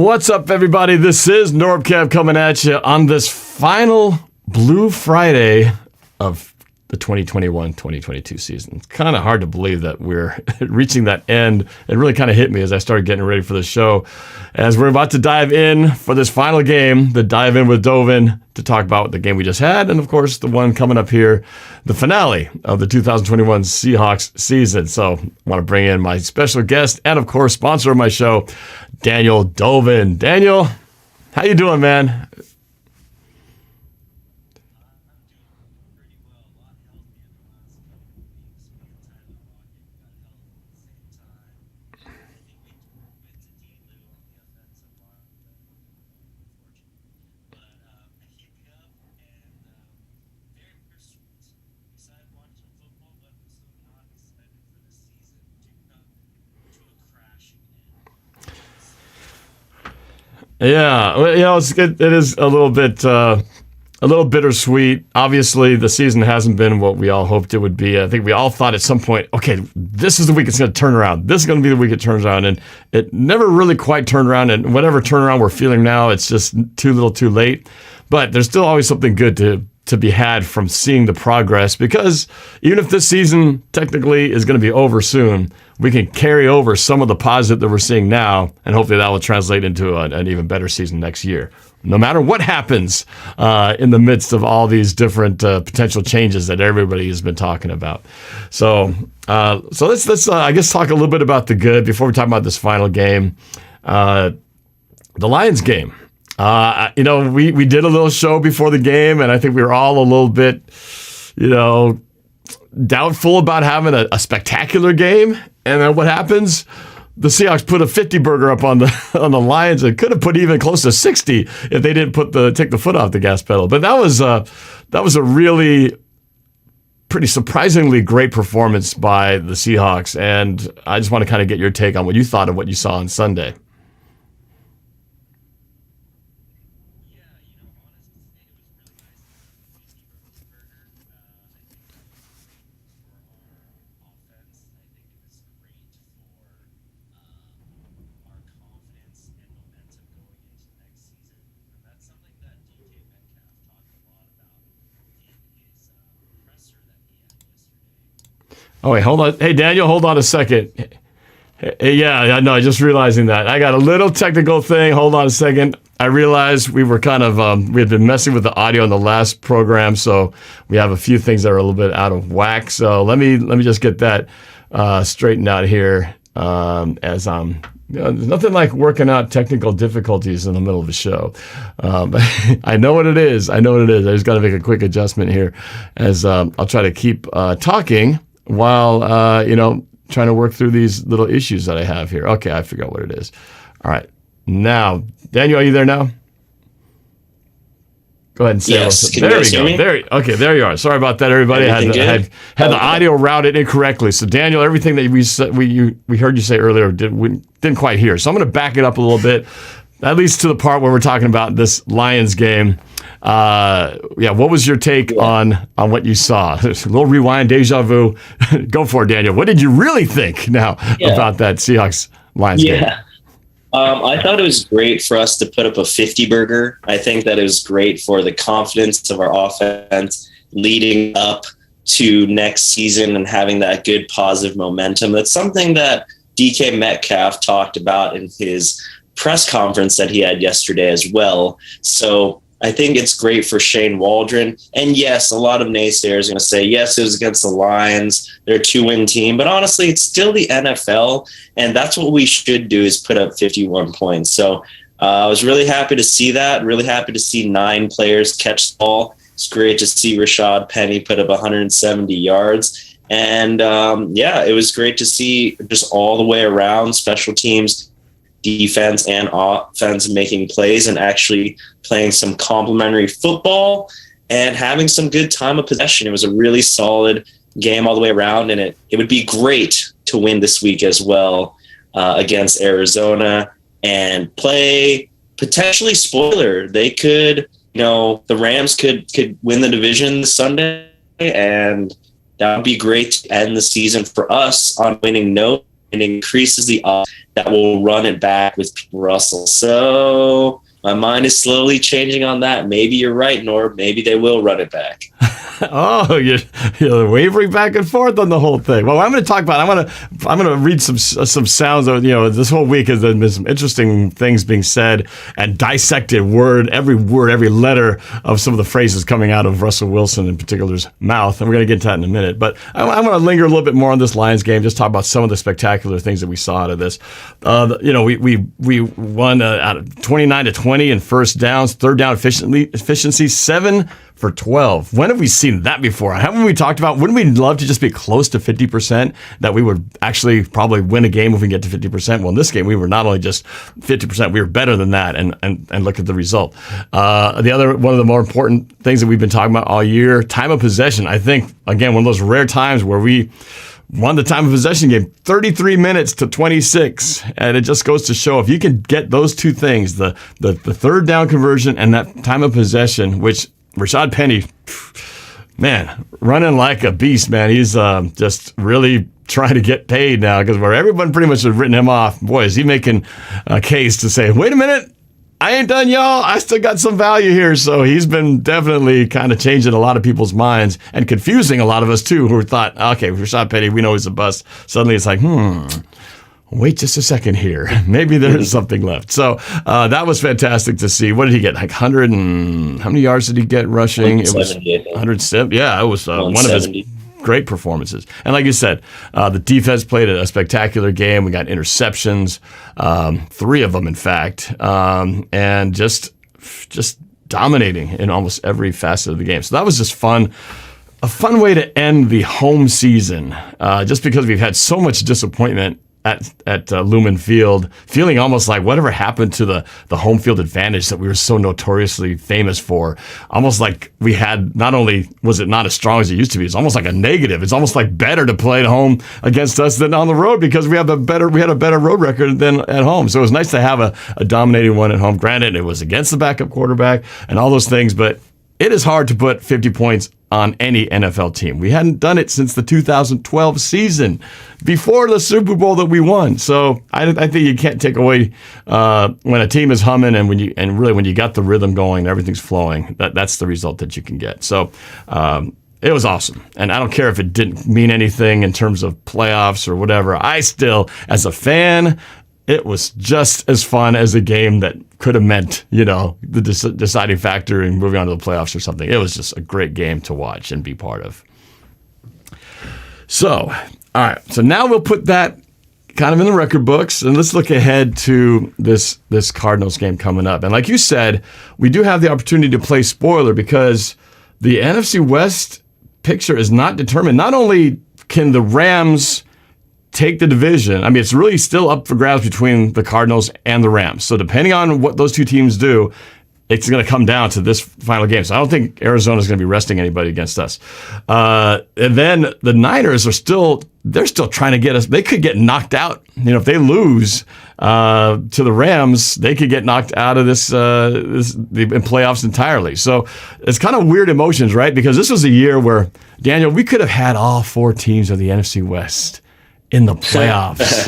What's up, everybody? This is NorbCam coming at you on this final Blue Friday of the 2021-2022 season. It's kind of hard to believe that we're reaching that end. It really kind of hit me as I started getting ready for the show. As we're about to dive in for this final game, the Dive In with Dovin, to talk about the game we just had, and of course the one coming up here, the finale of the 2021 Seahawks season. So I want to bring in my special guest and of course sponsor of my show, Daniel Dovinh. Daniel, how you doing, man? Yeah, well, it is a little bittersweet. Obviously, the season hasn't been what we all hoped it would be. I think we all thought at some point, okay, this is the week it's going to turn around. This is going to be the week it turns around, and it never really quite turned around. And whatever turnaround we're feeling now, it's just too little, too late. But there's still always something good to be had from seeing the progress, because even if this season technically is going to be over soon, we can carry over some of the positive that we're seeing now, and hopefully that will translate into an even better season next year, no matter what happens in the midst of all these different potential changes that everybody has been talking about. So let's I guess talk a little bit about the good before we talk about this final game, the Lions game. We did a little show before the game, and I think we were all a little bit, doubtful about having a spectacular game. And then what happens? The Seahawks put a 50 burger up on the Lions, and could have put even close to 60 if they didn't take the foot off the gas pedal. But that was a really pretty surprisingly great performance by the Seahawks, and I just want to kind of get your take on what you thought of what you saw on Sunday. Oh, wait, hold on. Hey, Daniel, hold on a second. Hey, yeah, no, just realizing that. I got a little technical thing. Hold on a second. I realized we were kind of, we had been messing with the audio in the last program, so we have a few things that are a little bit out of whack. So let me just get that straightened out here as I'm... there's nothing like working out technical difficulties in the middle of a show. I know what it is. I just got to make a quick adjustment here as I'll try to keep talking while, trying to work through these little issues that I have here. Okay, I figure out what it is. All right. Now, Daniel, are you there now? Go ahead and say yes. There we go. There you are. Sorry about that, everybody. I had the audio routed incorrectly. So, Daniel, everything that we heard you say earlier didn't quite hear. So I'm going to back it up a little bit, at least to the part where we're talking about this Lions game. What was your take on what you saw? A little rewind, deja vu. Go for it, Daniel. What did you really think now about that Seahawks-Lions game? I thought it was great for us to put up a 50 burger. I think that it was great for the confidence of our offense leading up to next season and having that good positive momentum. That's something that DK Metcalf talked about in his press conference that he had yesterday as well. So I think it's great for Shane Waldron. And yes, a lot of naysayers are going to say, yes, it was against the Lions. They're a 2-win team. But honestly, it's still the NFL. And that's what we should do, is put up 51 points. So I was really happy to see that. Really happy to see 9 players catch the ball. It's great to see Rashad Penny put up 170 yards. And it was great to see just all the way around special teams, defense and offense making plays and actually playing some complementary football and having some good time of possession. It was a really solid game all the way around, and it would be great to win this week as well against Arizona and play potentially spoiler. They could, the Rams could win the division this Sunday, and that would be great to end the season for us on winning note. and increases the odds that we'll run it back with Russell. So my mind is slowly changing on that. Maybe you're right, Norb. Maybe they will run it back. Oh, you're wavering back and forth on the whole thing. Well, I'm going to talk about. I'm going to read some sounds of, this whole week has been some interesting things being said and dissected word, every letter of some of the phrases coming out of Russell Wilson in particular's mouth, and we're going to get to that in a minute. But I want to linger a little bit more on this Lions game. Just talk about some of the spectacular things that we saw out of this. We won out of 29-20 in first downs, third down efficiency 7 for 12. When have we seen that before? Haven't we talked about, wouldn't we love to just be close to 50%, that we would actually probably win a game if we get to 50%? Well, in this game, we were not only just 50%, we were better than that, and look at the result. The other, one of the more important things that we've been talking about all year, time of possession. I think, again, one of those rare times where we won the time of possession game, 33 minutes to 26. And it just goes to show, if you can get those two things, the third down conversion and that time of possession, which Rashad Penny, man, running like a beast, man. He's just really trying to get paid now, because where everyone pretty much has written him off, boy, is he making a case to say, wait a minute, I ain't done, y'all. I still got some value here. So he's been definitely kind of changing a lot of people's minds and confusing a lot of us, too, who thought, okay, Rashad Penny, we know he's a bust. Suddenly it's like, wait just a second here. Maybe there's something left. So that was fantastic to see. What did he get? Like 100 and how many yards did he get rushing? It was 170. Yeah, it was one of his great performances. And like you said, the defense played a spectacular game. We got interceptions, 3 of them, in fact, and just dominating in almost every facet of the game. So that was just fun. A fun way to end the home season, just because we've had so much disappointment at Lumen Field, feeling almost like whatever happened to the home field advantage that we were so notoriously famous for. Almost like we had, not only was it not as strong as it used to be, it's almost like a negative. It's almost like better to play at home against us than on the road, because we had a better road record than at home. So it was nice to have a dominating one at home. Granted, it was against the backup quarterback and all those things, but it is hard to put 50 points on any NFL team. We hadn't done it since the 2012 season, before the Super Bowl that we won. So I think you can't take away when a team is humming and when you got the rhythm going and everything's flowing. That's the result that you can get. So it was awesome, and I don't care if it didn't mean anything in terms of playoffs or whatever. I still, as a fan, it was just as fun as a game that could have meant, the deciding factor in moving on to the playoffs or something. It was just a great game to watch and be part of. So, all right. So now we'll put that kind of in the record books, and let's look ahead to this Cardinals game coming up. And like you said, we do have the opportunity to play spoiler, because the NFC West picture is not determined. Not only can the Rams take the division, I mean, it's really still up for grabs between the Cardinals and the Rams. So depending on what those two teams do, it's going to come down to this final game. So I don't think Arizona's going to be resting anybody against us. And then the Niners are still trying to get us. They could get knocked out. If they lose to the Rams, they could get knocked out of the playoffs entirely. So it's kind of weird emotions, right? Because this was a year where, Daniel, we could have had all 4 teams of the NFC West in the playoffs.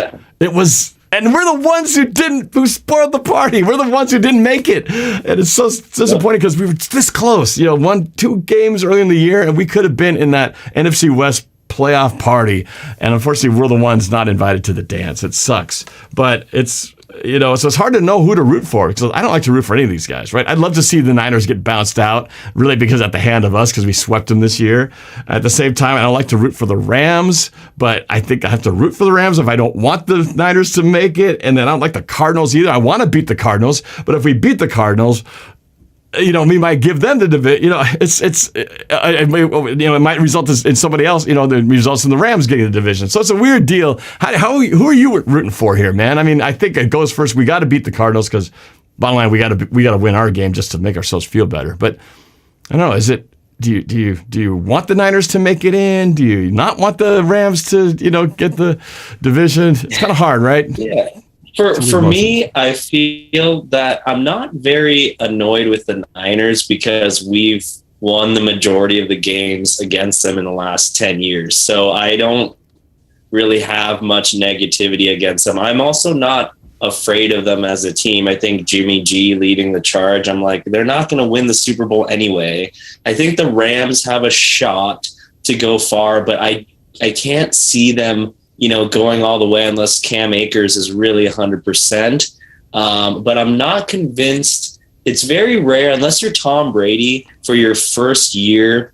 And we're the ones who spoiled the party. We're the ones who didn't make it. And it's so disappointing, because we were this close, 1-2 games early in the year, and we could have been in that NFC West playoff party. And unfortunately, we're the ones not invited to the dance. It sucks. But it's, so it's hard to know who to root for, because I don't like to root for any of these guys, right? I'd love to see the Niners get bounced out, really, because at the hand of us, because we swept them this year. At the same time, I don't like to root for the Rams, but I think I have to root for the Rams if I don't want the Niners to make it. And then I don't like the Cardinals either. I want to beat the Cardinals, but if we beat the Cardinals, we might give them the division. It might result in somebody else. The results in the Rams getting the division. So it's a weird deal. Who are you rooting for here, man? I mean, I think it goes first. We got to beat the Cardinals, because bottom line, we got to win our game just to make ourselves feel better. But I don't know. Is it? Do you want the Niners to make it in? Do you not want the Rams to get the division? It's kind of hard, right? Yeah. For me, I feel that I'm not very annoyed with the Niners, because we've won the majority of the games against them in the last 10 years. So I don't really have much negativity against them. I'm also not afraid of them as a team. I think Jimmy G leading the charge, I'm like, they're not going to win the Super Bowl anyway. I think the Rams have a shot to go far, but I can't see them, going all the way unless Cam Akers is really 100%. But I'm not convinced. It's very rare, unless you're Tom Brady, for your first year,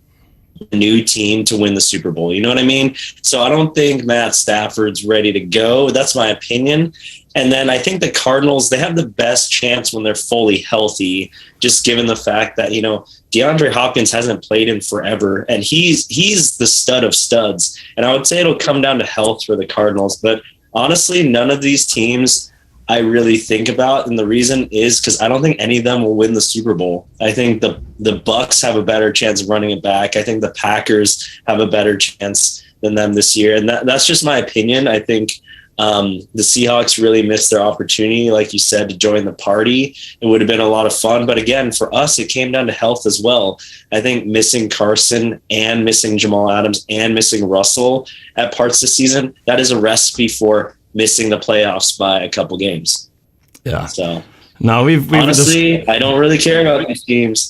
new team to win the Super Bowl. You know what I mean? So I don't think Matt Stafford's ready to go. That's my opinion. And then I think the Cardinals, they have the best chance when they're fully healthy, just given the fact that, DeAndre Hopkins hasn't played in forever, and he's the stud of studs. And I would say it'll come down to health for the Cardinals. But honestly, none of these teams I really think about, and the reason is because I don't think any of them will win the Super Bowl. I think the Bucks have a better chance of running it back. I think the Packers have a better chance than them this year, and that's just my opinion. I think the Seahawks really missed their opportunity, like you said, to join the party. It would have been a lot of fun. But again, for us, it came down to health as well. I think missing Carson and missing Jamal Adams and missing Russell at parts of the season, that is a recipe for missing the playoffs by a couple games. Yeah. So no, we've honestly, I don't really care about these teams.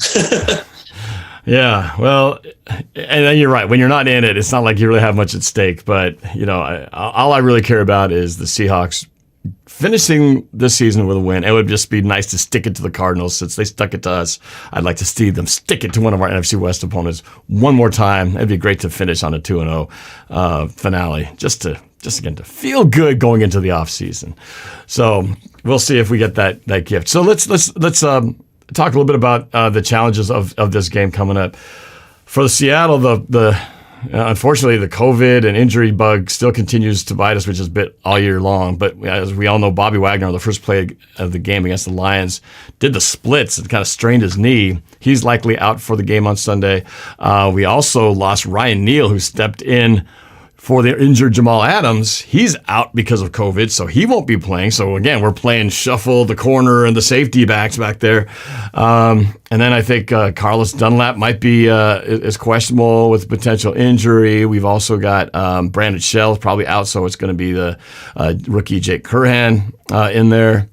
Yeah, well, and then you're right. When you're not in it, it's not like you really have much at stake. But, all I really care about is the Seahawks finishing this season with a win. It would just be nice to stick it to the Cardinals since they stuck it to us. I'd like to see them stick it to one of our NFC West opponents one more time. It'd be great to finish on a 2-0 finale, just again to feel good going into the offseason. So we'll see if we get that gift. So let's talk a little bit about the challenges of this game coming up. For the Seattle, unfortunately, the COVID and injury bug still continues to bite us, which is bit all year long. But as we all know, Bobby Wagner, on the first play of the game against the Lions, did the splits and kind of strained his knee. He's likely out for the game on Sunday. We also lost Ryan Neal, who stepped in for the injured Jamal Adams. He's out because of COVID, so he won't be playing. So again, we're playing shuffle the corner and the safety backs back there. And then I think Carlos Dunlap might be is questionable with potential injury. We've also got Brandon Shell probably out, so it's going to be the rookie Jake Curhan in there.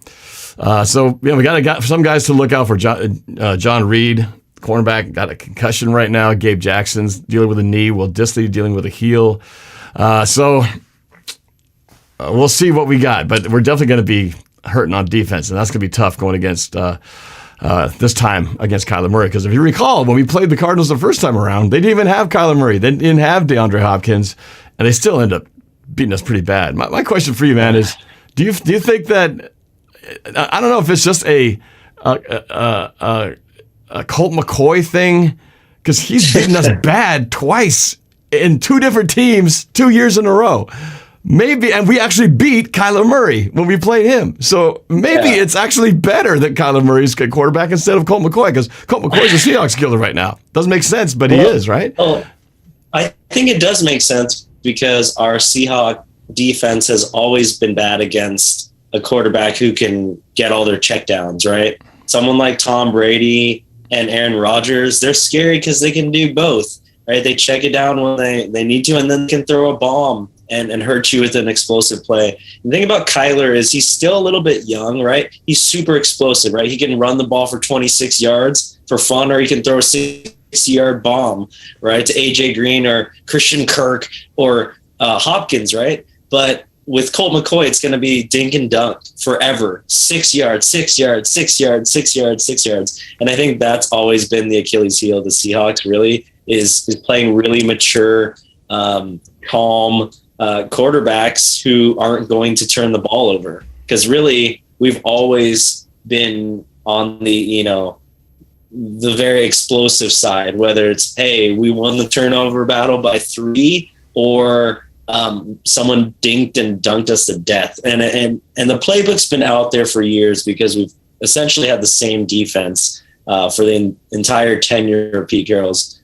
So we got some guys to look out for. John Reed, cornerback, got a concussion right now. Gabe Jackson's dealing with a knee. Will Disley dealing with a heel. So we'll see what we got, but we're definitely going to be hurting on defense, and that's going to be tough going against this time against Kyler Murray. Because if you recall, when we played the Cardinals the first time around, they didn't even have Kyler Murray. They didn't have DeAndre Hopkins, and they still end up beating us pretty bad. My question for you, man, is do you think that I don't know if it's just a Colt McCoy thing, because he's beaten us bad twice in two different teams 2 years in a row. Maybe, and we actually beat Kyler Murray when we played him. So maybe it's actually better that Kyler Murray's quarterback instead of Colt McCoy, because Colt McCoy's a Seahawks killer right now. Doesn't make sense, but he is, right? Well, I think it does make sense because our Seahawks defense has always been bad against a quarterback who can get all their checkdowns, right? Someone like Tom Brady and Aaron Rodgers, they're scary because they can do both. Right, they check it down when they need to, and then can throw a bomb and hurt you with an explosive play. The thing about Kyler is he's still a little bit young, right? He's super explosive, right? He can run the ball for 26 yards for fun, or he can throw a 60-yard bomb, right, to A.J. Green or Christian Kirk or Hopkins, right? But with Colt McCoy, it's going to be dink and dunk forever. 6 yards, 6 yards, 6 yards, 6 yards, 6 yards. And I think that's always been the Achilles heel of the Seahawks, really, is playing really mature, calm quarterbacks who aren't going to turn the ball over. Because really, we've always been on the very explosive side, whether it's, hey, we won the turnover battle by 3, or someone dinked and dunked us to death. And the playbook's been out there for years because we've essentially had the same defense for the entire tenure of Pete Carroll's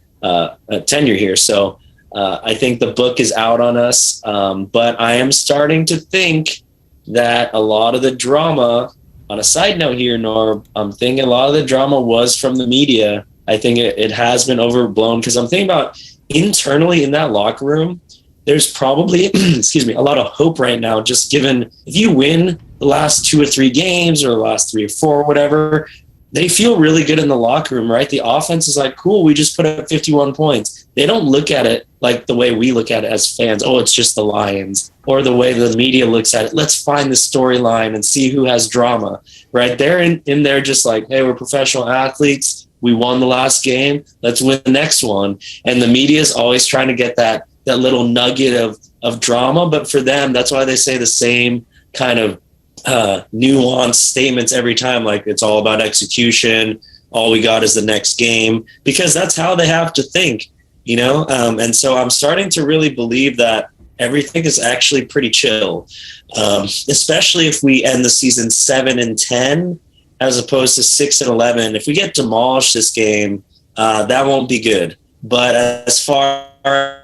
tenure here. So I think the book is out on us, but I am starting to think that a lot of the drama, on a side note here, Norb, I'm thinking a lot of the drama was from the media. I think it has been overblown, because I'm thinking about internally in that locker room, there's probably, excuse me, a lot of hope right now, just given if you win the last 2 or 3 games or the last 3 or 4, whatever, they feel really good in the locker room, right? The offense is like, cool, we just put up 51 points. They don't look at it like the way we look at it as fans. Oh, it's just the Lions. Or the way the media looks at it. Let's find the storyline and see who has drama, right? They're in there just like, hey, we're professional athletes. We won the last game. Let's win the next one. And the media is always trying to get that little nugget of drama. But for them, that's why they say the same kind of nuanced statements every time, like it's all about execution, all we got is the next game, because that's how they have to think, and so I'm starting to really believe that everything is actually pretty chill, especially if we end the season 7-10 as opposed to 6-11. If we get demolished this game, that won't be good. But as far as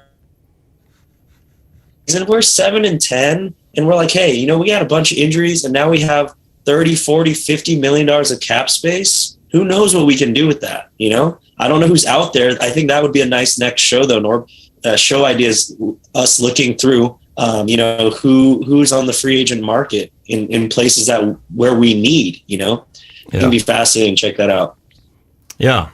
we're 7-10 and we're like, hey, we had a bunch of injuries and now we have 30, 40, $50 million of cap space. Who knows what we can do with that? I don't know who's out there. I think that would be a nice next show though, Norb. Show ideas, us looking through, who's on the free agent market in places where we need, It can be fascinating. Check that out. Yeah.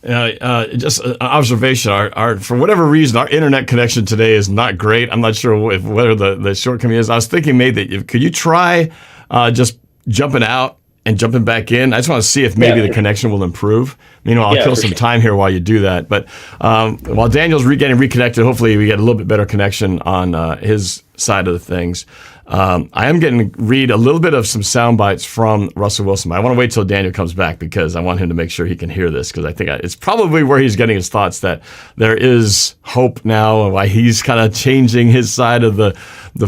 Just an observation. Our for whatever reason, our internet connection today is not great. I'm not sure whether the shortcoming is. I was thinking maybe could you try just jumping out and jumping back in? I just want to see if maybe the connection will improve. I'll kill some time here while you do that. But while Daniel's getting reconnected, hopefully we get a little bit better connection on his side of the things. I am getting to read a little bit of some sound bites from Russell Wilson. I want to wait till Daniel comes back because I want him to make sure he can hear this, because I think it's probably where he's getting his thoughts that there is hope now, and why he's kind of changing his side of the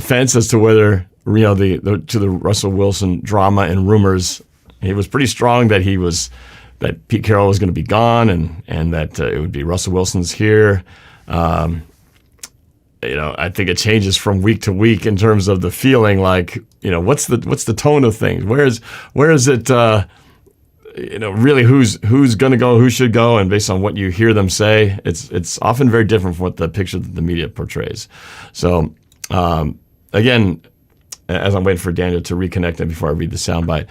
fence as to whether the Russell Wilson drama and rumors. He was pretty strong that that Pete Carroll was going to be gone and that it would be Russell Wilson's here. I think it changes from week to week in terms of the feeling. Like, what's the tone of things? Where is it? Really, who's going to go? Who should go? And based on what you hear them say, it's often very different from what the picture that the media portrays. So, again, as I'm waiting for Daniel to reconnect and before I read the soundbite,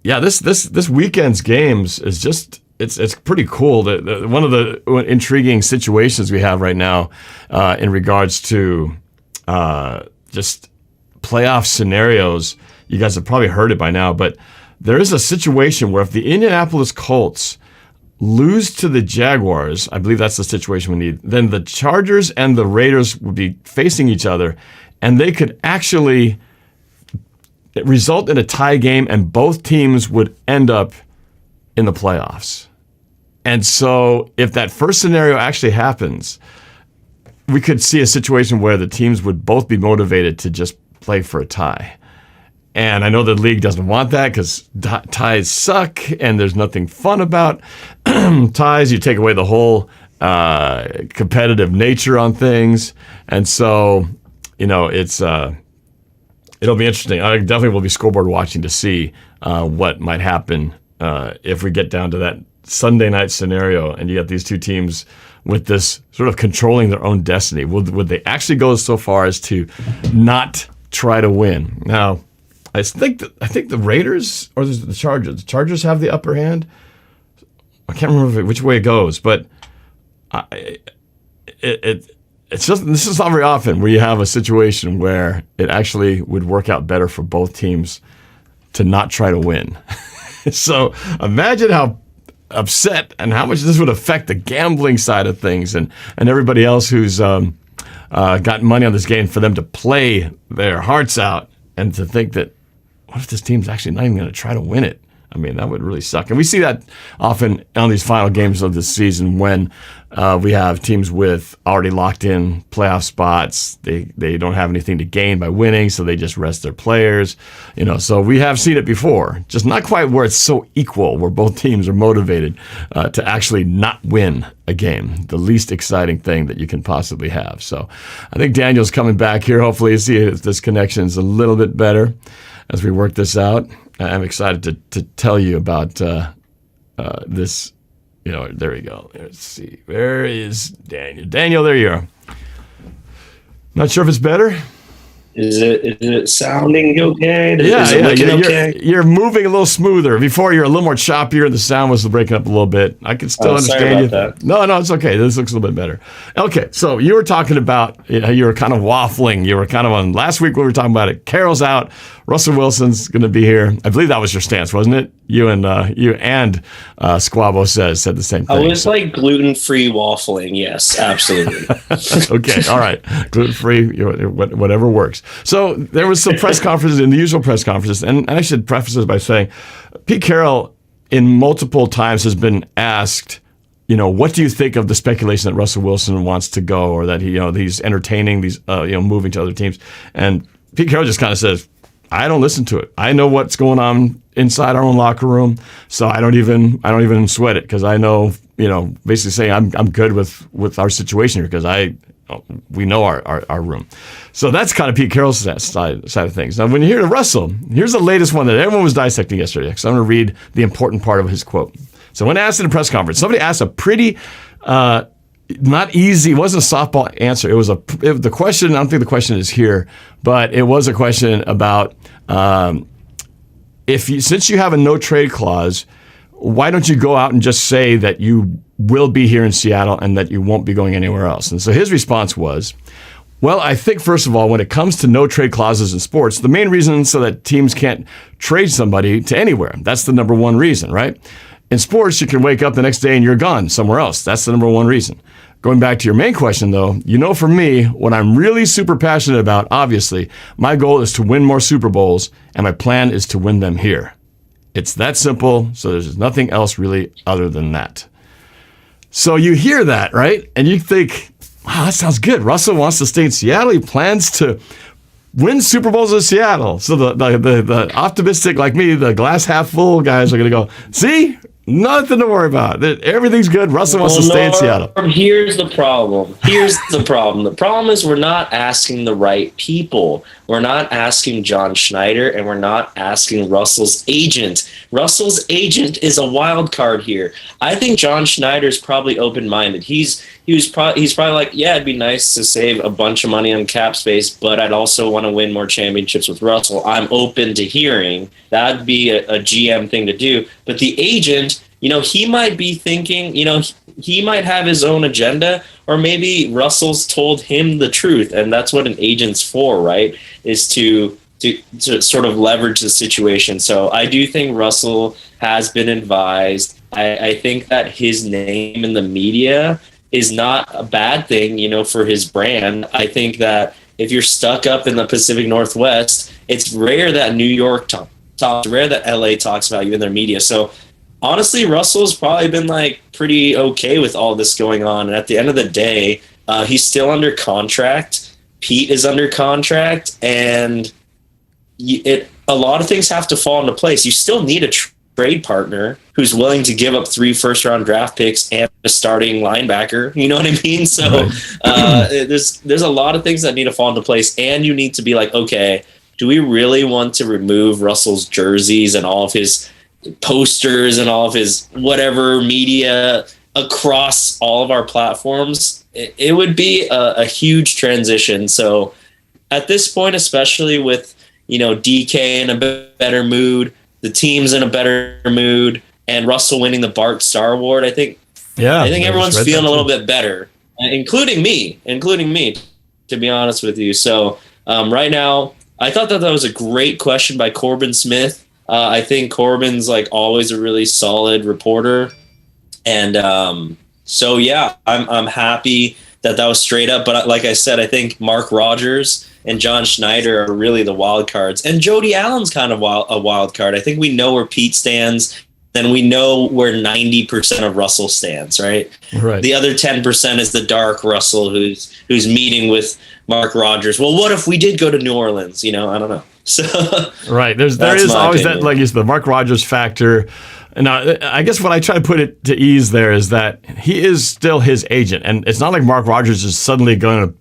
this weekend's games is just. It's pretty cool. One of the intriguing situations we have right now in regards to just playoff scenarios, you guys have probably heard it by now, but there is a situation where if the Indianapolis Colts lose to the Jaguars, I believe that's the situation we need, then the Chargers and the Raiders would be facing each other, and they could actually result in a tie game, and both teams would end up in the playoffs. And so if that first scenario actually happens, we could see a situation where the teams would both be motivated to just play for a tie. And I know the league doesn't want that because ties suck and there's nothing fun about ties. You take away the whole competitive nature on things. And so, it's it'll be interesting. I definitely will be scoreboard watching to see what might happen if we get down to that Sunday night scenario and you got these two teams with this sort of controlling their own destiny. Would they actually go so far as to not try to win? Now, I think the Raiders or the Chargers. The Chargers have the upper hand. I can't remember which way it goes, but it's just this is not very often where you have a situation where it actually would work out better for both teams to not try to win. So imagine how upset and how much this would affect the gambling side of things and everybody else who's got money on this game, for them to play their hearts out and to think that, what if this team's actually not even going to try to win it? I mean, that would really suck. And we see that often on these final games of the season when we have teams with already locked in playoff spots. They don't have anything to gain by winning, so they just rest their players. So we have seen it before, just not quite where it's so equal, where both teams are motivated to actually not win a game, the least exciting thing that you can possibly have. So I think Daniel's coming back here. Hopefully you see if this connection is a little bit better as we work this out. I'm excited to tell you about this. There we go. Let's see. Where is Daniel? Daniel, there you are. Not sure if it's better. Is it sounding okay? Yeah, Is it looking okay? You're moving a little smoother. Before, you're a little more choppier. The sound was breaking up a little bit. I can still understand you. That. No, it's okay. This looks a little bit better. Okay, so you were talking about, you were kind of waffling. You were kind of on, last week we were talking about it. Carroll's out. Russell Wilson's going to be here. I believe that was your stance, wasn't it? You and Squabo said the same thing. I was like gluten-free waffling. Yes, absolutely. Okay, all right. Gluten-free, whatever works. So there was some press conferences, in the usual press conferences, and I should preface this by saying Pete Carroll in multiple times has been asked, what do you think of the speculation that Russell Wilson wants to go, or that he's entertaining these, moving to other teams? And Pete Carroll just kind of says, I don't listen to it. I know what's going on inside our own locker room, so I don't even sweat it, because I know, basically saying I'm good with our situation here, because we know our room. So that's kind of Pete Carroll's side of things. Now, when you hear to Russell, here's the latest one that everyone was dissecting yesterday. So I'm going to read the important part of his quote. So when asked in a press conference, somebody asked a pretty not easy. It wasn't a softball answer. It was the question. I don't think the question is here, but it was a question about since you have a no trade clause, why don't you go out and just say that you will be here in Seattle and that you won't be going anywhere else? And so his response was, well, I think, first of all, when it comes to no trade clauses in sports, the main reason so that teams can't trade somebody to anywhere. That's the number one reason, right? In sports, you can wake up the next day and you're gone somewhere else. That's the number one reason. Going back to your main question, though, for me, what I'm really super passionate about, obviously, my goal is to win more Super Bowls, and my plan is to win them here. It's that simple, so there's nothing else really other than that. So you hear that, right? And you think, wow, that sounds good. Russell wants to stay in Seattle. He plans to win Super Bowls in Seattle. So the optimistic like me, the glass half full guys are going to go, see? Nothing to worry about. Everything's good. Russell wants to stay in Seattle. Here's the problem. The problem is we're not asking the right people. We're not asking John Schneider, and we're not asking Russell's agent. Russell's agent is a wild card here. I think John Schneider's probably open-minded. He's probably like, yeah, it'd be nice to save a bunch of money on cap space, but I'd also want to win more championships with Russell. I'm open to hearing. That'd be a GM thing to do. But the agent, he might be thinking, he might have his own agenda, or maybe Russell's told him the truth, and that's what an agent's for, right? Is to sort of leverage the situation. So I do think Russell has been advised. I think that his name in the media is not a bad thing, for his brand. I think that if you're stuck up in the Pacific Northwest, it's rare that New York talks, rare that LA talks about you in their media. So honestly, Russell's probably been pretty okay with all this going on. And at the end of the day, he's still under contract. Pete is under contract, and a lot of things have to fall into place. You still need a trade partner who's willing to give up 3 first-round draft picks and a starting linebacker. You know what I mean? So there's a lot of things that need to fall into place, and you need to be like, okay, do we really want to remove Russell's jerseys and all of his posters and all of his whatever media across all of our platforms? It would be a huge transition. So at this point, especially with DK in a better mood, the team's in a better mood, and Russell winning the Bart Starr Award, I think everyone's feeling a little bit better, including me, to be honest with you. So right now, I thought that was a great question by Corbin Smith. I think Corbin's always a really solid reporter, and so yeah, I'm happy that was straight up. But like I said, I think Mark Rodgers and John Schneider are really the wild cards, and Jody Allen's kind of a wild card. I think we know where Pete stands, then we know where 90% of Russell stands. Right. The other 10% is the dark Russell who's meeting with Mark Rodgers. Well, what if we did go to New Orleans? I don't know. So right, there is always opinion. That, it's the Mark Rodgers factor. Now, I guess what I try to put it to ease there is that he is still his agent, and it's not like Mark Rodgers is suddenly going to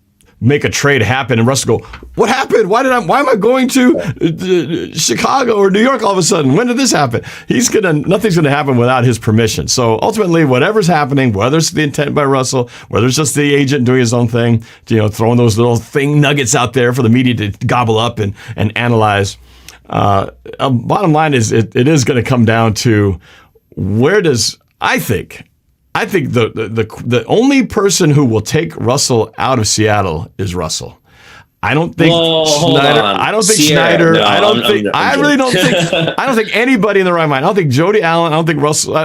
make a trade happen and Russell go, what happened? Why am I going to Chicago or New York all of a sudden? When did this happen? Nothing's gonna happen without his permission. So ultimately, whatever's happening, whether it's the intent by Russell, whether it's just the agent doing his own thing, throwing those little nuggets out there for the media to gobble up and analyze. Bottom line is it is going to come down to I think the only person who will take Russell out of Seattle is Russell. I don't think Schneider. I don't think Schneider. No, I really don't think. I don't think anybody in the right mind. I don't think Jody Allen. I don't think Russell,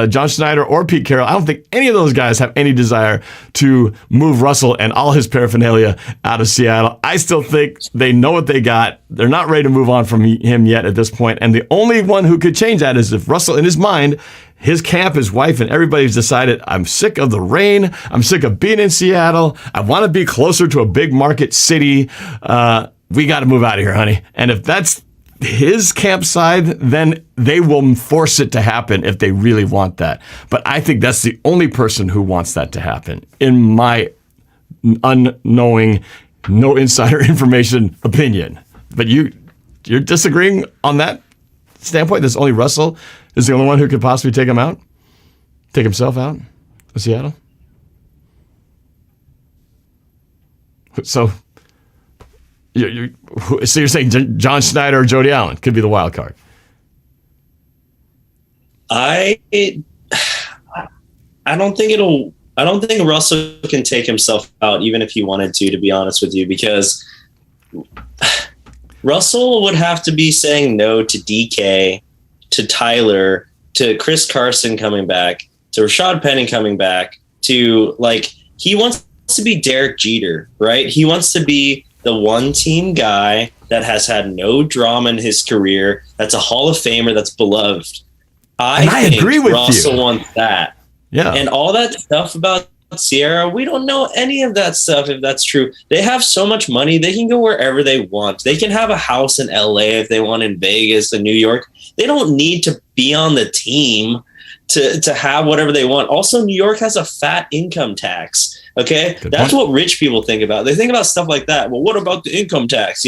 John Schneider, or Pete Carroll. I don't think any of those guys have any desire to move Russell and all his paraphernalia out of Seattle. I still think they know what they got. They're not ready to move on from him yet at this point. And the only one who could change that is if Russell, in his mind, his camp, his wife, and everybody's decided, I'm sick of the rain. I'm sick of being in Seattle. I want to be closer to a big market city. We got to move out of here, honey. And if that's his camp side, then they will force it to happen if they really want that. But I think that's the only person who wants that to happen, in my unknowing, no insider information opinion. But you're disagreeing on that standpoint? There's only Russell is the only one who could possibly take himself out of Seattle. So you're saying John Schneider or Jody Allen could be the wild card? I don't think Russell can take himself out, even if he wanted to be honest with you, because Russell would have to be saying no to DK, to Tyler, to Chris Carson coming back, to Rashad Penny coming back, to he wants to be Derek Jeter, right? He wants to be the one team guy that has had no drama in his career, that's a Hall of Famer, that's beloved. I agree with Russell wants that. Yeah. And all that stuff about Sierra, we don't know any of that stuff, if that's true. They have so much money, they can go wherever they want. They can have a house in LA if they want, in Vegas and New York. They don't need to be on the team to have whatever they want. Also, New York has a fat income tax. Okay. That's what rich people think about. They think about stuff like that. Well, what about the income tax?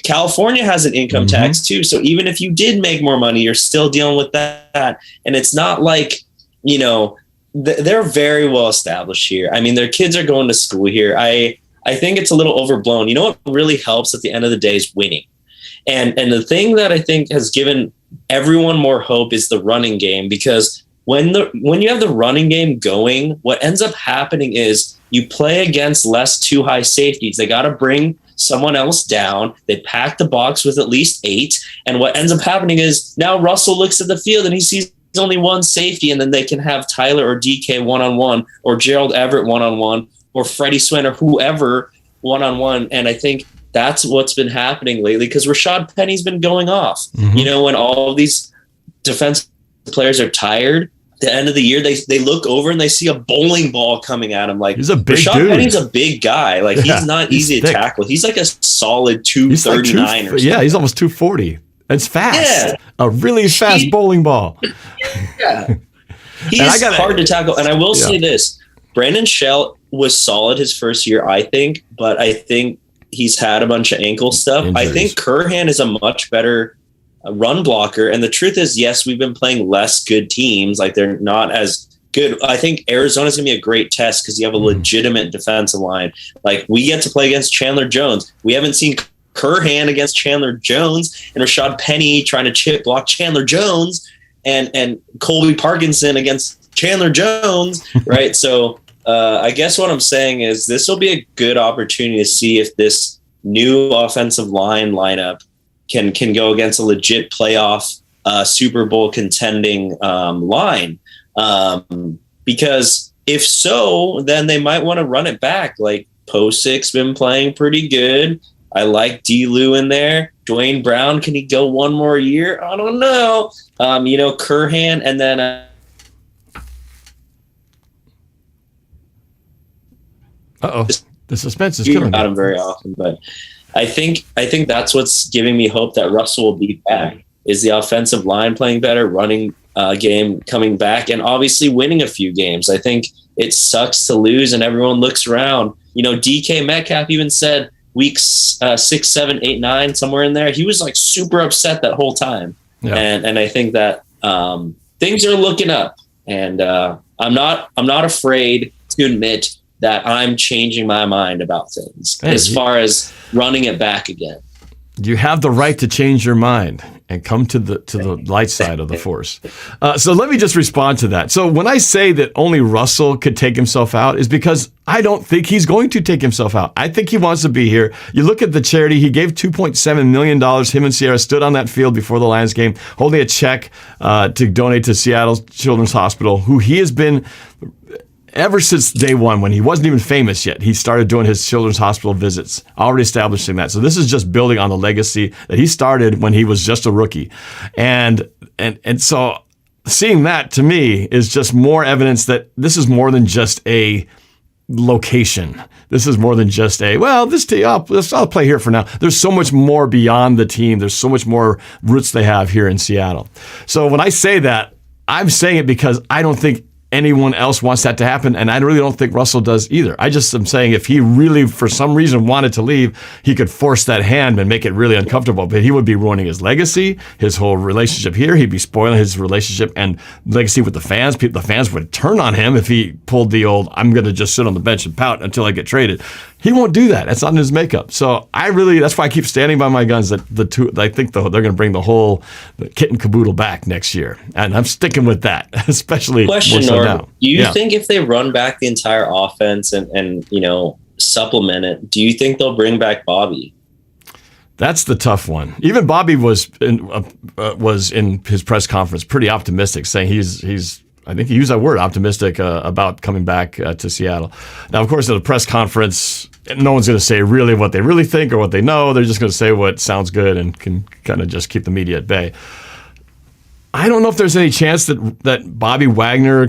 California has an income tax too. So even if you did make more money, you're still dealing with that. And it's not like, they're very well established here. I mean, their kids are going to school here. I think it's a little overblown. You know what really helps at the end of the day is winning. And the thing that I think has given everyone more hope is the running game, because when you have the running game going, what ends up happening is you play against less too high safeties. They got to bring someone else down. They pack the box with at least 8. And what ends up happening is now Russell looks at the field and he sees only one safety, and then they can have Tyler or DK one-on-one, or Gerald Everett one-on-one, or Freddie Swen, or whoever one-on-one. And I think that's what's been happening lately, because Rashad Penny's been going off. When all of these defensive players are tired, at the end of the year, they look over and they see a bowling ball coming at him. He's a big Rashad dude. Penny's a big guy. He's not easy to tackle. He's like a solid 239 or something. Yeah, he's almost 240. It's fast. Yeah. A really fast bowling ball. Yeah. He's hard to tackle. And I will say this. Brandon Shell was solid his first year, I think, but I think he's had a bunch of ankle stuff. Injuries. I think Curhan is a much better run blocker. And the truth is, yes, we've been playing less good teams. They're not as good. I think Arizona's going to be a great test because you have a legitimate defensive line. We get to play against Chandler Jones. We haven't seen Curhan against Chandler Jones, and Rashad Penny trying to chip block Chandler Jones, and Colby Parkinson against Chandler Jones, right? So I guess what I'm saying is this will be a good opportunity to see if this new offensive lineup can go against a legit playoff Super Bowl contending line. Because if so, then they might want to run it back. Posic's been playing pretty good. I like D-Lou in there. Dwayne Brown, can he go one more year? I don't know. Curhan, and then the suspense is killing me. About him very often, but I think that's what's giving me hope that Russell will be back. Is the offensive line playing better, running game coming back, and obviously winning a few games. I think it sucks to lose, and everyone looks around. DK Metcalf even said weeks 6, 7, 8, 9, somewhere in there, he was like super upset that whole time. Yeah. And I think that things are looking up, and I'm not afraid to admit that I'm changing my mind about things as far as running it back again. You have the right to change your mind and come to the light side of the force. So let me just respond to that. So when I say that only Russell could take himself out is because I don't think he's going to take himself out. I think he wants to be here. You look at the charity, he gave $2.7 million. Him and Sierra stood on that field before the Lions game, holding a check to donate to Seattle Children's Hospital, who he has been ever since day one, when he wasn't even famous yet. He started doing his children's hospital visits, already establishing that. So this is just building on the legacy that he started when he was just a rookie. And so seeing that, to me, is just more evidence that this is more than just a location. This is more than just this team, I'll play here for now. There's so much more beyond the team. There's so much more roots they have here in Seattle. So when I say that, I'm saying it because I don't think anyone else wants that to happen, and I really don't think Russell does either. I just am saying if he really, for some reason, wanted to leave, he could force that hand and make it really uncomfortable, but he would be ruining his legacy, his whole relationship here. He'd be spoiling his relationship and legacy with the fans. The fans would turn on him if he pulled the old, I'm going to just sit on the bench and pout until I get traded. He won't do that. That's not in his makeup. So that's why I keep standing by my guns that I think they're going to bring the kit and caboodle back next year. And I'm sticking with that, especially Question, Norb, do you think if they run back the entire offense and supplement it, do you think they'll bring back Bobby? That's the tough one. Even Bobby was in his press conference pretty optimistic, saying he's I think he used that word, optimistic, about coming back to Seattle. Now, of course, at a press conference, no one's going to say really what they really think or what they know. They're just going to say what sounds good and can kind of just keep the media at bay. I don't know if there's any chance that Bobby Wagner,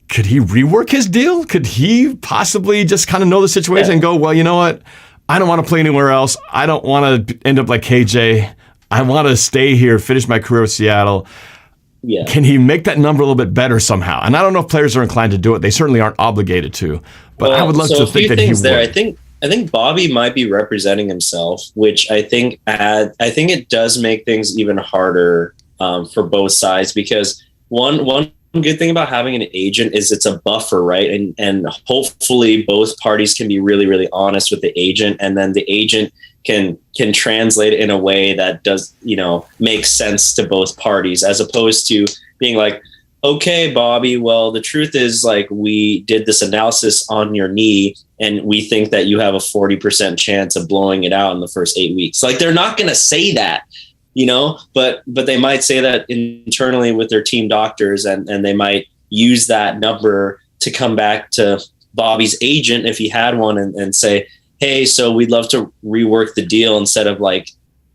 could he rework his deal? Could he possibly just kind of know the situation and go, well, you know what? I don't want to play anywhere else. I don't want to end up like KJ. I want to stay here, finish my career with Seattle. Yeah. Can he make that number a little bit better somehow? And I don't know if players are inclined to do it. They certainly aren't obligated to. But I would love to think that he would. I think Bobby might be representing himself, which I think it does make things even harder for both sides, because one good thing about having an agent is it's a buffer, right? And hopefully both parties can be really, really honest with the agent, and then the agent can translate it in a way that does, make sense to both parties, as opposed to being like, okay, Bobby, well, the truth is, like, we did this analysis on your knee and we think that you have a 40% chance of blowing it out in the first 8 weeks. Like, they're not going to say that, but they might say that internally with their team doctors, and they might use that number to come back to Bobby's agent, if he had one, and say, hey, so we'd love to rework the deal. Instead of like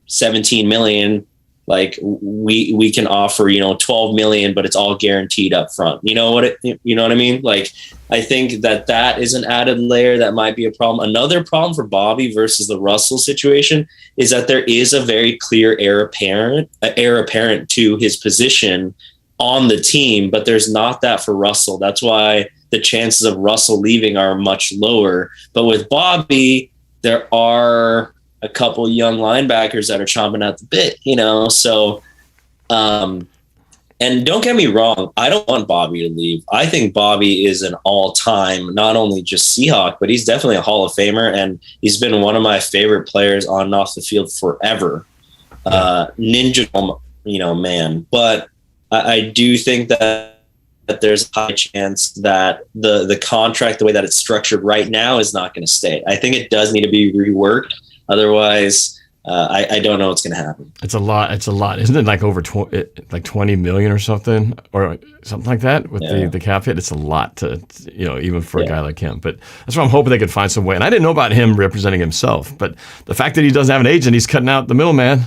17 million, like we can offer, 12 million, but it's all guaranteed up front. You know what I mean? Like, I think that is an added layer that might be a problem. Another problem for Bobby versus the Russell situation is that there is a very clear heir apparent to his position on the team, but there's not that for Russell. That's why the chances of Russell leaving are much lower. But with Bobby, there are a couple young linebackers that are chomping at the bit, so, and don't get me wrong, I don't want Bobby to leave. I think Bobby is an all-time, not only just Seahawk, but he's definitely a Hall of Famer, and he's been one of my favorite players on and off the field forever. Ninja, man. But I do think that there's a high chance that the contract, the way that it's structured right now, is not going to stay. I think it does need to be reworked. Otherwise, I don't know what's going to happen. It's a lot. Isn't it like over 20 million or something like that with the cap hit? It's a lot to, even for a guy like him. But that's why I'm hoping they could find some way. And I didn't know about him representing himself, but the fact that he doesn't have an agent, he's cutting out the middleman.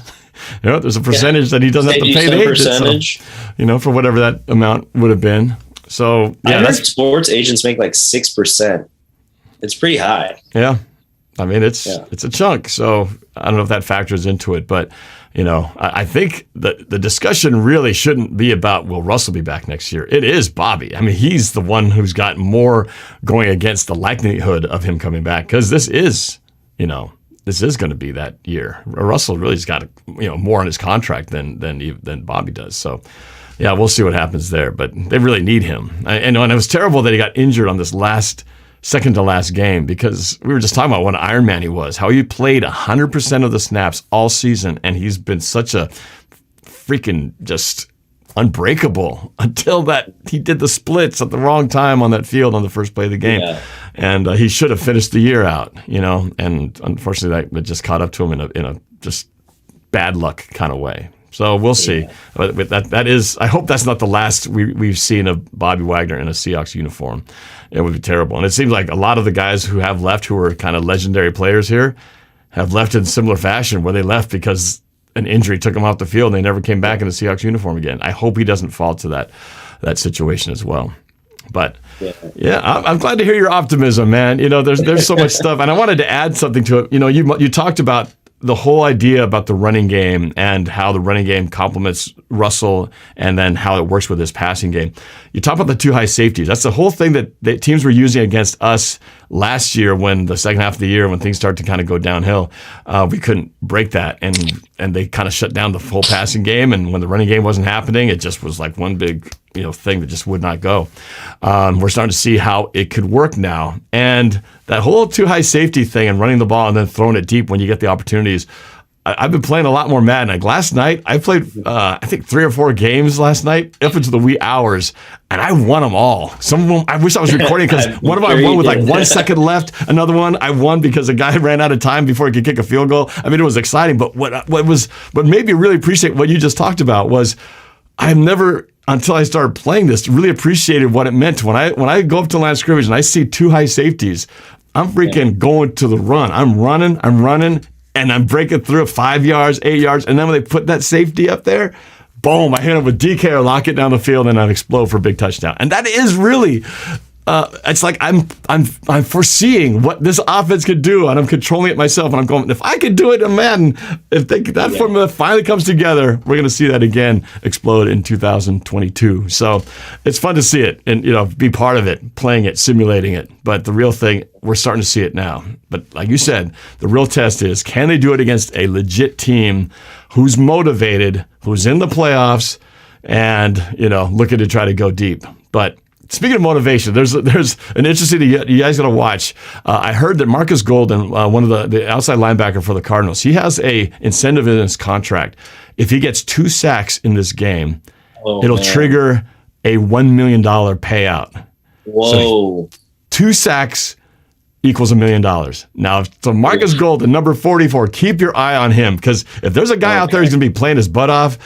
There's a percentage that he doesn't have to pay the agent. So, for whatever that amount would have been. So I heard sports agents make like 6%. It's pretty high. Yeah. I mean, it's a chunk. So I don't know if that factors into it, but I think the discussion really shouldn't be about will Russell be back next year. It is Bobby. I mean, he's the one who's got more going against the likelihood of him coming back, because this is going to be that year. Russell really's got more on his contract than Bobby does. So, yeah, we'll see what happens there. But they really need him. And it was terrible that he got injured on this second to last game, because we were just talking about what an Iron Man he was, how he played 100% of the snaps all season, and he's been such a freaking just unbreakable until that he did the splits at the wrong time on that field on the first play of the game. Yeah. And he should have finished the year out, and unfortunately that just caught up to him in a just bad luck kind of way. So we'll see. Yeah. But that is, I hope that's not the last we've seen of Bobby Wagner in a Seahawks uniform. It would be terrible. And it seems like a lot of the guys who have left, who are kind of legendary players here, have left in similar fashion, where they left because an injury took them off the field and they never came back in a Seahawks uniform again. I hope he doesn't fall to that situation as well. But yeah, I'm glad to hear your optimism, man. There's so much stuff, and I wanted to add something to it. You talked about the whole idea about the running game and how the running game complements Russell, and then how it works with his passing game. You talk about the two high safeties. That's the whole thing that teams were using against us last year, when the second half of the year, when things started to kind of go downhill. We couldn't break that, and they kind of shut down the full passing game. And when the running game wasn't happening, it just was like one big thing that just would not go. We're starting to see how it could work now. And that whole two high safety thing and running the ball and then throwing it deep when you get the opportunities. I've been playing a lot more Madden. Like last night, I played, I think 3 or 4 games last night, up into the wee hours, and I won them all. Some of them, I wish I was recording, because one of them I won with like 1 second left. Another one I won because a guy ran out of time before he could kick a field goal. I mean, it was exciting. But what made me really appreciate what you just talked about was, I've never, until I started playing this, really appreciated what it meant. When I go up to line of scrimmage and I see two high safeties, I'm freaking going to the run. I'm running, and I'm breaking through 5 yards, 8 yards, and then when they put that safety up there, boom, I hit him with DK or lock it down the field, and I explode for a big touchdown. And that is really, it's like I'm foreseeing what this offense could do, and I'm controlling it myself, and I'm going, if I could do it in Madden, that formula finally comes together, we're going to see that again explode in 2022. So it's fun to see it and be part of it, playing it, simulating it. But the real thing, we're starting to see it now. But like you said, the real test is, can they do it against a legit team who's motivated, who's in the playoffs, and looking to try to go deep. But speaking of motivation, there's an interesting thing you guys got to watch. I heard that Marcus Golden, one of the outside linebacker for the Cardinals, he has a incentive in his contract. If he gets 2 sacks in this game, it'll trigger a $1 million payout. Whoa! So 2 sacks equals $1 million. Now, so Marcus Golden, number 44, keep your eye on him, because if there's a guy out there who's going to be playing his butt off.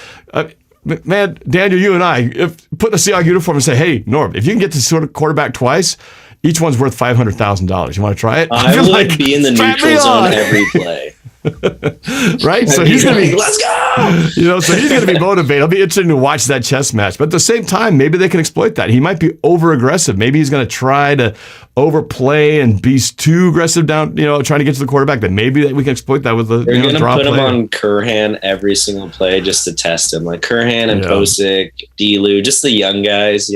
Man, Daniel, you and I, put a Seahawks uniform and say, hey, Norb, if you can get to sort of quarterback twice, each one's worth $500,000. You want to try it? I would be in the neutral zone every play. Right? So he's going to be, let's go! So he's going to be motivated. It'll be interesting to watch that chess match. But at the same time, maybe they can exploit that. He might be over-aggressive. Maybe he's going to try to overplay and be too aggressive down, trying to get to the quarterback. But maybe we can exploit that with the They're going to put him play. on Curhan every single play just to test him. Like Curhan and Posick, D-Lou, just the young guys,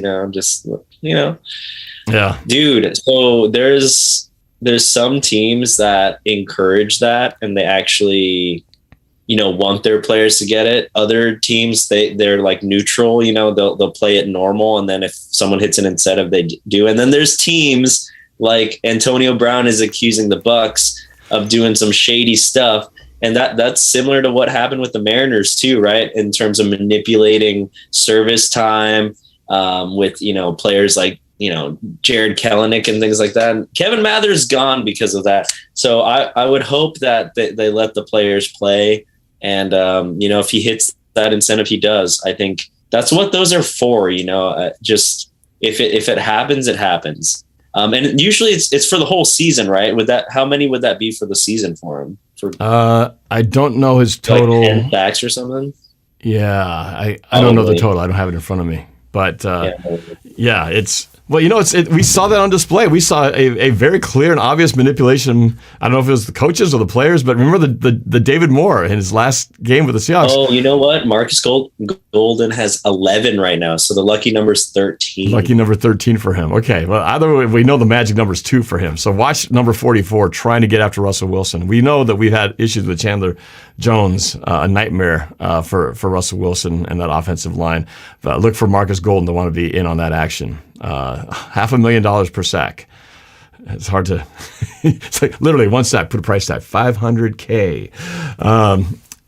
Yeah. Dude, so there's some teams that encourage that, and they actually, want their players to get it. Other teams, they're like neutral, they'll play it normal, and then if someone hits an incentive, they do. And then there's teams like Antonio Brown is accusing the Bucks of doing some shady stuff, and that's similar to what happened with the Mariners too, right? In terms of manipulating service time with players like Jared Kelenic and things like that. And Kevin Mather's gone because of that. So I would hope that they let the players play. And, if he hits that incentive, he does. I think that's what those are for, just if it happens, it happens. And usually it's for the whole season, right? How many would that be for the season for him? I don't know his total. Like 10 sacks or something? Yeah, I don't know the total. I don't have it in front of me. But, it's Well, we saw that on display. We saw a very clear and obvious manipulation. I don't know if it was the coaches or the players, but remember the David Moore in his last game with the Seahawks. Oh, you know what? Marcus Golden has 11 right now, so the lucky number is 13. Lucky number 13 for him. Okay, well, either way, we know the magic number is 2 for him. So watch number 44 trying to get after Russell Wilson. We know that we've had issues with Chandler Jones, a nightmare for Russell Wilson and that offensive line. But look for Marcus Golden to want to be in on that action. $500,000 per sack. It's hard to. It's like literally one sack. Put a price tag, $500K.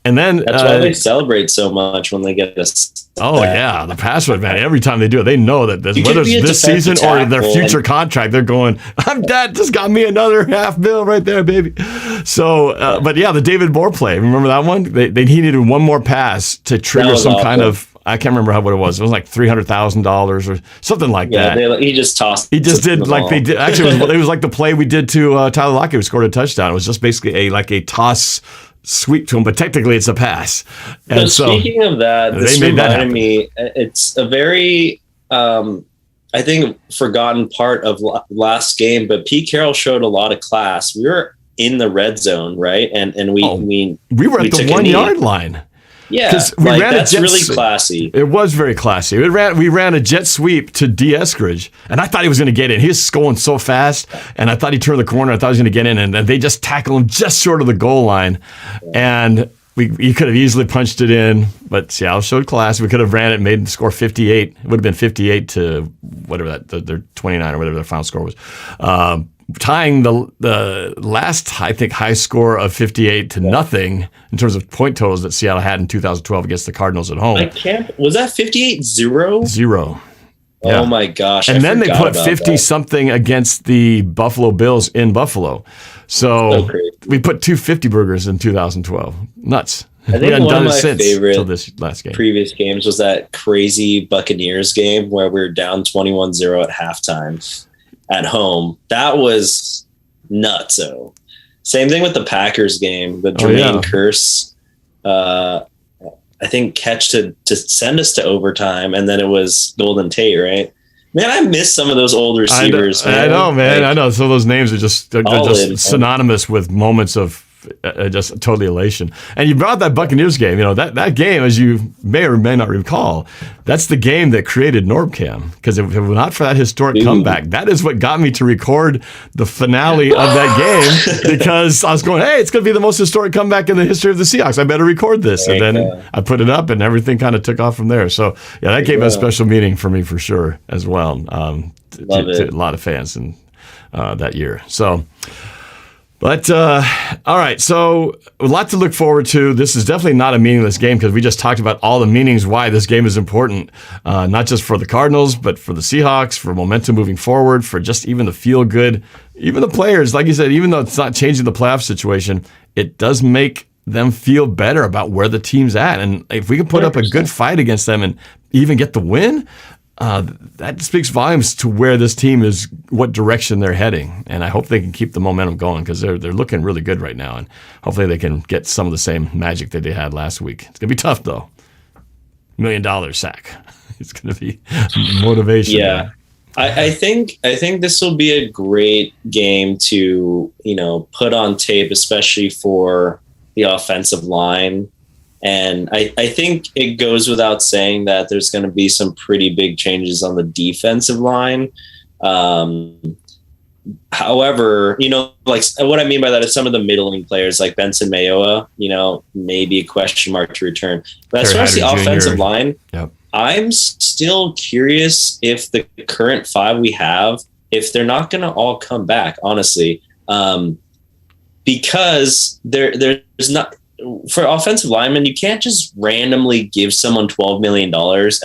And then that's why they celebrate so much when they get this. Oh yeah, the password, man. Every time they do it, they know that whether it's this season or their future contract, they're going, "That just got me another $500,000 right there, baby." So, but yeah, the David Moore play. Remember that one? He needed one more pass to trigger some awful kind of. I can't remember what it was. It was like $300,000 or something like that. He just tossed. He just did like they did. Actually, it was like the play we did to Tyler Lockett, who scored a touchdown. It was just basically a toss sweep to him, but technically it's a pass. And so speaking of that, this reminded me. It's a very, I think, forgotten part of last game. But Pete Carroll showed a lot of class. We were in the red zone, right? And we were at the 1 yard line. Yeah, that's really classy. It was very classy. We ran a jet sweep to D. Eskridge, and I thought he was going to get in. He was going so fast, and I thought he turned the corner. I thought he was going to get in, and they just tackled him just short of the goal line. And he could have easily punched it in, but Seattle showed class. We could have ran it and made the score 58. It would have been 58 to whatever their 29 or whatever their final score was. Tying the last, I think, high score of 58 to nothing in terms of point totals that Seattle had in 2012 against the Cardinals at home. Was that 58-0? 0. Yeah. Oh my gosh. And then they put 50-something against the Buffalo Bills in Buffalo. So we put 2 50 burgers in 2012. Nuts. I think one of my favorite this last game. Previous games was that crazy Buccaneers game where we were down 21-0 at halftime. At home, that was nutso. Same thing with the Packers game, the Jermaine Kearse, I think catch to send us to overtime, and then it was Golden Tate, right? Man, I miss some of those old receivers. I know, man. I know. So those names are just synonymous with moments of just totally elation. And you brought up that Buccaneers game. That game, as you may or may not recall, that's the game that created NorbCam. Because if it were not for that historic comeback, that is what got me to record the finale of that game. Because I was going, hey, it's going to be the most historic comeback in the history of the Seahawks. I better record this. And then I put it up, and everything kind of took off from there. So yeah, that game has a special meaning for me for sure as well. To a lot of fans in that year. So. But, all right, so a lot to look forward to. This is definitely not a meaningless game because we just talked about all the meanings why this game is important, not just for the Cardinals, but for the Seahawks, for momentum moving forward, for just even the feel good. Even the players, like you said, even though it's not changing the playoff situation, it does make them feel better about where the team's at. And if we can put 100%. Up a good fight against them and even get the win, that speaks volumes to where this team is, what direction they're heading. And I hope they can keep the momentum going because they're looking really good right now. And hopefully they can get some of the same magic that they had last week. It's going to be tough, though. $1 million sack. It's going to be motivation. Yeah. I think this will be a great game to, put on tape, especially for the offensive line. And I think it goes without saying that there's going to be some pretty big changes on the defensive line. However, like what I mean by that is some of the middling players like Benson Mayowa, maybe a question mark to return. But as far as the offensive line, I'm still curious if the current 5 we have, if they're not going to all come back, honestly, because there's not. For offensive linemen, you can't just randomly give someone $12 million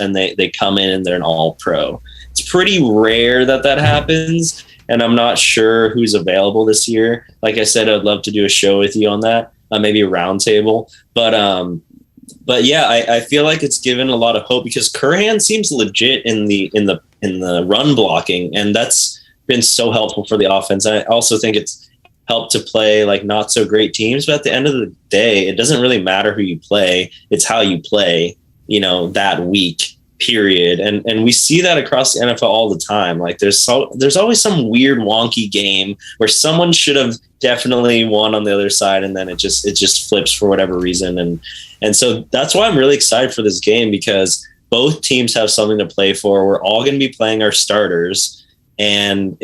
and they come in and they're an all-pro. It's pretty rare that happens, and I'm not sure who's available this year. Like I said, I'd love to do a show with you on that, maybe a roundtable. But yeah, I feel like it's given a lot of hope because Curhan seems legit in the run blocking, and that's been so helpful for the offense. I also think it's help to play like not so great teams, but at the end of the day, it doesn't really matter who you play. It's how you play, that week. period. And we see that across the NFL all the time. Like there's always some weird wonky game where someone should have definitely won on the other side, and then it just flips for whatever reason. And so that's why I'm really excited for this game, because both teams have something to play for. We're all going to be playing our starters, and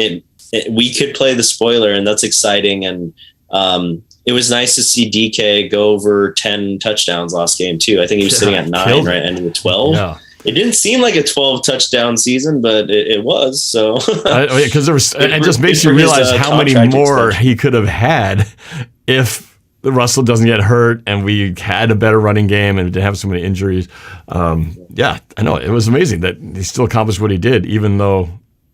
we could play the spoiler, and that's exciting. And it was nice to see DK go over 10 touchdowns last game too. I think he was sitting at 9, right? Ending with 12. Yeah. It didn't seem like a 12 touchdown season, but it was. So because it just makes you realize how many more he could have had if Russell doesn't get hurt and we had a better running game and didn't have so many injuries. Yeah, I know. It was amazing that he still accomplished what he did, even though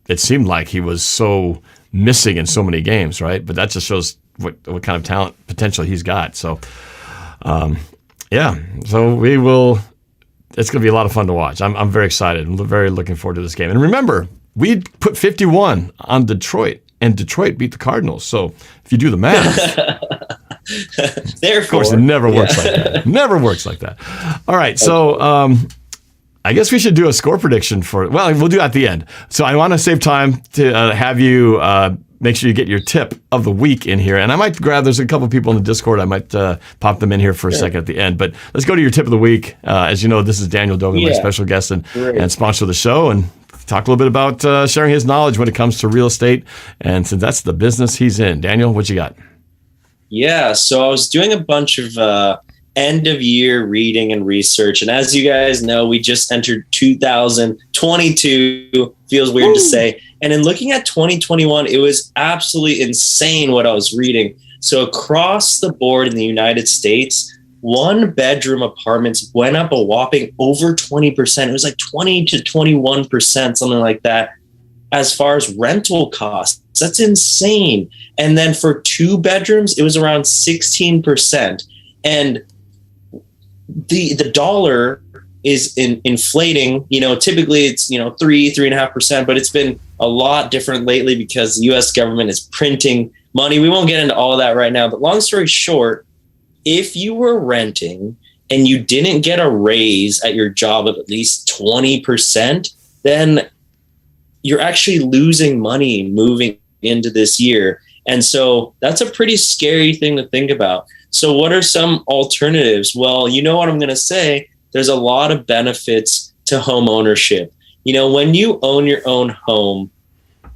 it seemed like he was so missing in so many games, right? But that just shows what kind of talent potential he's got. So, yeah. So we will. It's going to be a lot of fun to watch. I'm very excited. I'm very looking forward to this game. And remember, we put 51 on Detroit, and Detroit beat the Cardinals. So if you do the math, therefore, of course, it never works like that. Never works like that. All right. So I guess we should do a score prediction we'll do it at the end. So I want to save time to have you make sure you get your tip of the week in here. And I might there's a couple people in the Discord. I might pop them in here for a second at the end. But let's go to your tip of the week. As you know, this is Daniel Dovinh, my special guest and sponsor of the show, and talk a little bit about sharing his knowledge when it comes to real estate. And since that's the business he's in. Daniel, what you got? Yeah, so I was doing a bunch of end of year reading and research. And as you guys know, we just entered 2022. Feels weird to say. And in looking at 2021, it was absolutely insane what I was reading. So across the board in the United States, 1-bedroom apartments went up a whopping over 20%. It was like 20 to 21%, something like that, as far as rental costs. That's insane. And then for 2 bedrooms, it was around 16%. And the dollar is inflating. Typically it's 3.5%, but it's been a lot different lately because the U.S. government is printing money. We won't get into all of that right now, but long story short, if you were renting and you didn't get a raise at your job of at least 20%, then you're actually losing money moving into this year. And so that's a pretty scary thing to think about. So what are some alternatives? Well, you know what I'm going to say. There's a lot of benefits to home ownership. When you own your own home,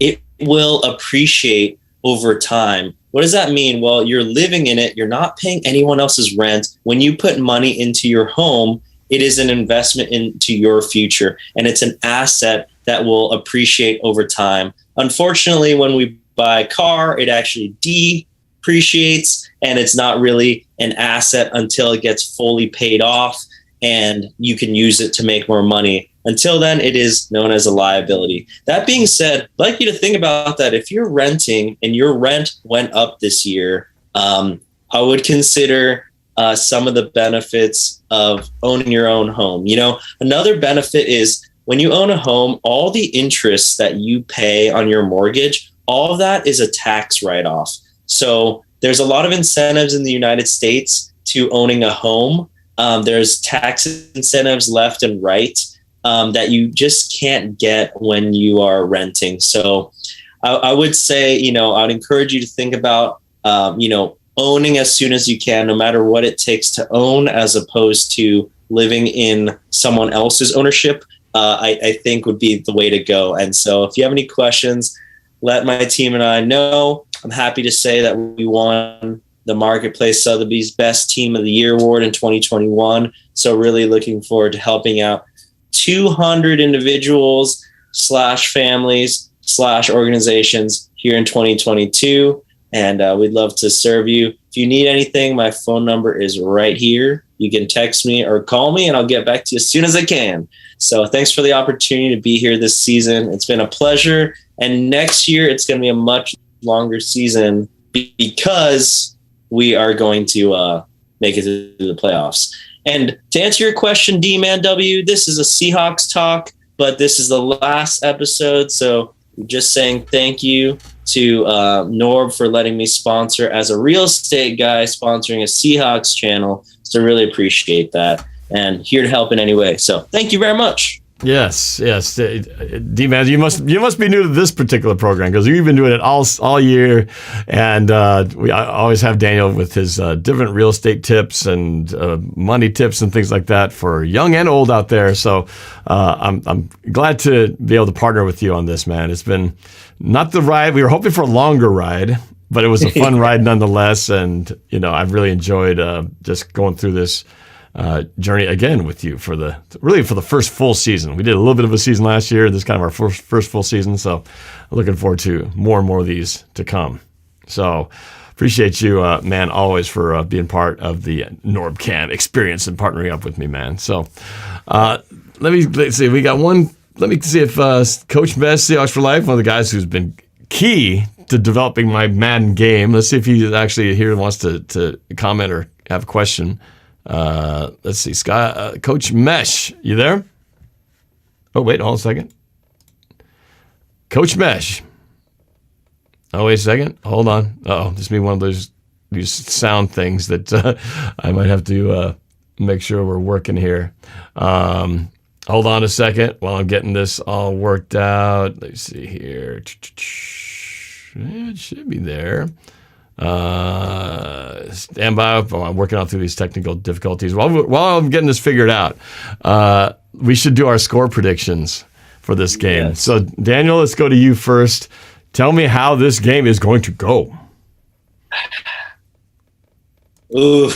it will appreciate over time. What does that mean? Well, you're living in it. You're not paying anyone else's rent. When you put money into your home, it is an investment into your future, and it's an asset that will appreciate over time. Unfortunately, when we buy a car, it actually depreciates, and it's not really an asset until it gets fully paid off and you can use it to make more money. Until then, it is known as a liability. That being said, I'd like you to think about that. If you're renting and your rent went up this year, I would consider some of the benefits of owning your own home. Another benefit is when you own a home, all the interest that you pay on your mortgage, all of that is a tax write-off. So there's a lot of incentives in the United States to owning a home. There's tax incentives left and right that you just can't get when you are renting. So I would say, I'd encourage you to think about, owning as soon as you can, no matter what it takes to own, as opposed to living in someone else's ownership, I think would be the way to go. And so if you have any questions, let my team and I know. I'm happy to say that we won the Marketplace Sotheby's Best Team of the Year award in 2021. So really looking forward to helping out 200 individuals / families / organizations here in 2022. And we'd love to serve you. If you need anything, my phone number is right here. You can text me or call me and I'll get back to you as soon as I can. So thanks for the opportunity to be here this season. It's been a pleasure. And next year, it's going to be a much longer season because we are going to make it to the playoffs. And to answer your question, D-Man W, this is a Seahawks talk, but this is the last episode. So just saying thank you to Norb for letting me sponsor as a real estate guy, sponsoring a Seahawks channel. So really appreciate that and here to help in any way. So thank you very much. Yes. D-Man, you must be new to this particular program because you've been doing it all year, and I always have Daniel with his different real estate tips and money tips and things like that for young and old out there. So I'm glad to be able to partner with you on this, man. It's been not the ride we were hoping for, a longer ride, but it was a fun ride nonetheless, and I've really enjoyed just going through this journey again with you for the first full season. We did a little bit of a season last year. This is kind of our first full season, so looking forward to more and more of these to come. So appreciate you, man, always for being part of the NorbCam experience and partnering up with me, man. So let's see. We got one. Let me see if Coach Mesh, Seahawks for Life, one of the guys who's been key to developing my Madden game. Let's see if he actually here wants to comment or have a question. Let's see, Coach Mesh, you there? Oh, wait, hold on a second. Coach Mesh. Oh, wait a second. Hold on. Uh-oh, this may be one of these sound things that I might have to make sure we're working here. Hold on a second while I'm getting this all worked out. Let's see here. It should be there. Stand by. I'm working out through these technical difficulties. While I'm getting this figured out, we should do our score predictions for this game. Yes. So, Daniel, let's go to you first. Tell me how this game is going to go. Ooh,